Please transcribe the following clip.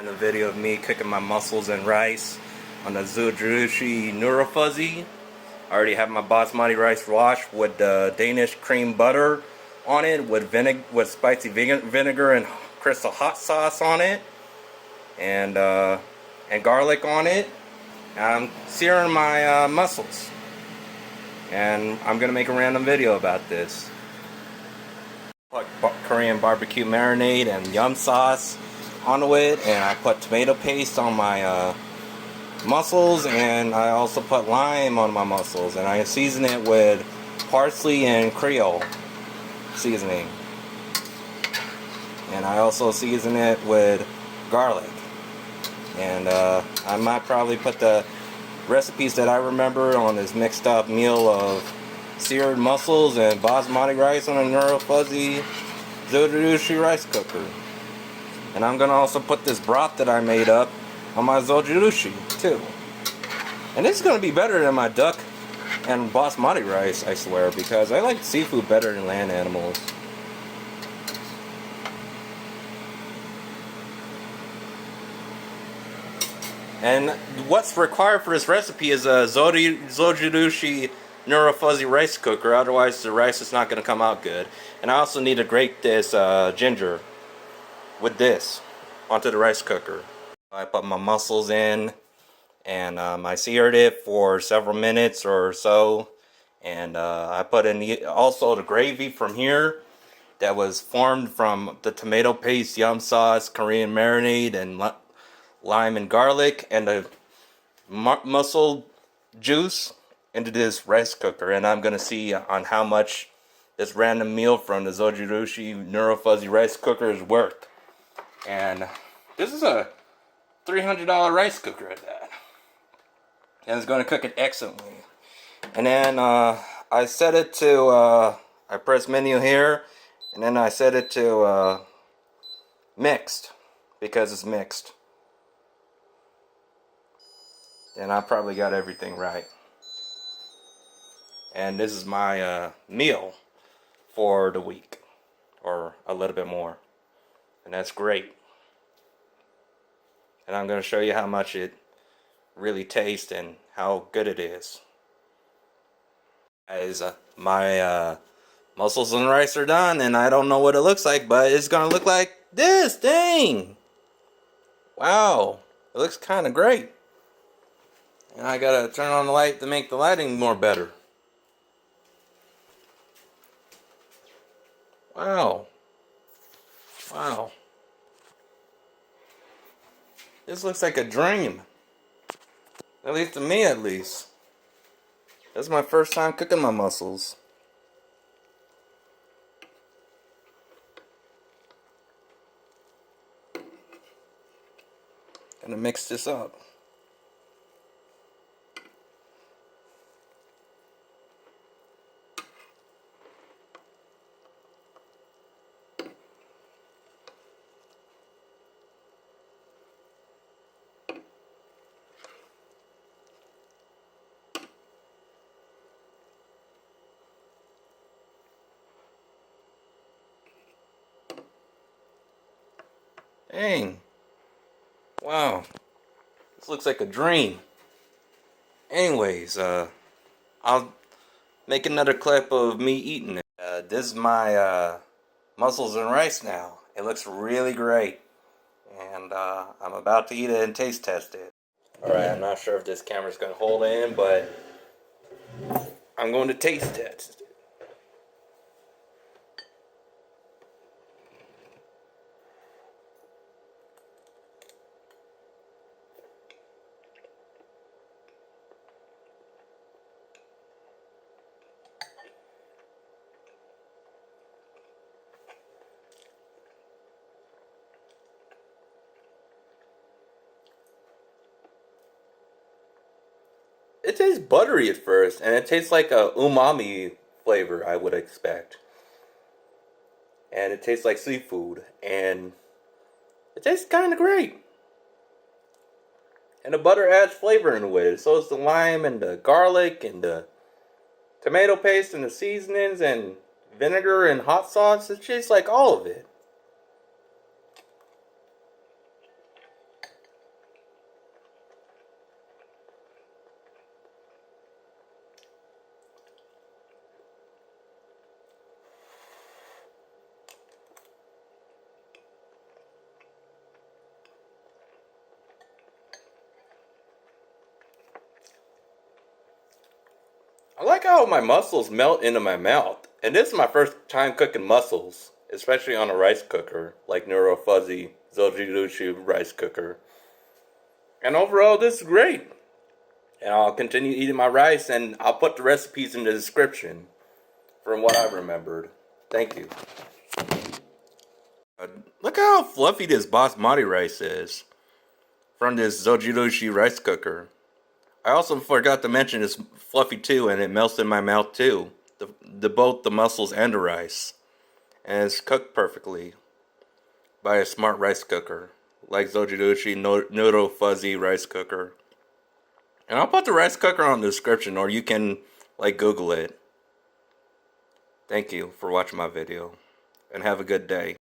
And a video of me cooking my mussels and rice on the Zojirushi Neuro Fuzzy. I already have my basmati rice washed with Danish cream butter on it, with spicy vinegar and crystal hot sauce on it, and garlic on it. And I'm searing my mussels, and I'm gonna make a random video about this. Put Korean barbecue marinade and yum sauce onto it, and I put tomato paste on my mussels, and I also put lime on my mussels, and I season it with parsley and Creole seasoning, and I also season it with garlic. And I might probably put the recipes that I remember on this mixed up meal of seared mussels and basmati rice on a Neuro Fuzzy Zojirushi rice cooker. And I'm gonna also put this broth that I made up on my Zojirushi too. And this is gonna be better than my duck and basmati rice, I swear, because I like seafood better than land animals. And what's required for this recipe is a Zojirushi Neuro Fuzzy rice cooker, otherwise the rice is not going to come out good. And I also need to grate this ginger with this onto the rice cooker. I put my mussels in, and I seared it for several minutes or so. And I put in also the gravy from here that was formed from the tomato paste, yum sauce, Korean marinade, and lime and garlic, and the mussel juice into this rice cooker. And I'm gonna see on how much this random meal from the Zojirushi Neuro Fuzzy rice cooker is worth. And this is a $300 rice cooker at that, and it's going to cook it excellently. And then I set it to I press menu here, and then I set it to mixed, because it's mixed. And I probably got everything right. And this is my meal for the week, or a little bit more, and that's great. And I'm going to show you how much it really tastes and how good it is. Guys, my mussels and rice are done, and I don't know what it looks like, but it's going to look like this thing. Wow, it looks kind of great. And I gotta turn on the light to make the lighting more better. Wow. Wow. This looks like a dream. At least to me, at least. This is my first time cooking my mussels. Gonna mix this up. Dang. Wow. This looks like a dream. Anyways, I'll make another clip of me eating it. This is my mussels and rice now. It looks really great. And I'm about to eat it and taste test it. Alright, I'm not sure if this camera's going to hold in, but I'm going to taste test it. It tastes buttery at first, and it tastes like a umami flavor, I would expect. And it tastes like seafood, and it tastes kind of great. And the butter adds flavor into it. So is the lime and the garlic and the tomato paste and the seasonings and vinegar and hot sauce. It tastes like all of it. I like how my mussels melt into my mouth. And this is my first time cooking mussels, especially on a rice cooker, like Neuro Fuzzy Zojirushi rice cooker. And overall, this is great. And I'll continue eating my rice, and I'll put the recipes in the description from what I remembered. Thank you. Look how fluffy this basmati rice is from this Zojirushi rice cooker. I also forgot to mention it's fluffy too, and it melts in my mouth too. Both the mussels and the rice. And it's cooked perfectly by a smart rice cooker, like Zojirushi Neuro Fuzzy rice cooker. And I'll put the rice cooker on the description, or you can like Google it. Thank you for watching my video, and have a good day.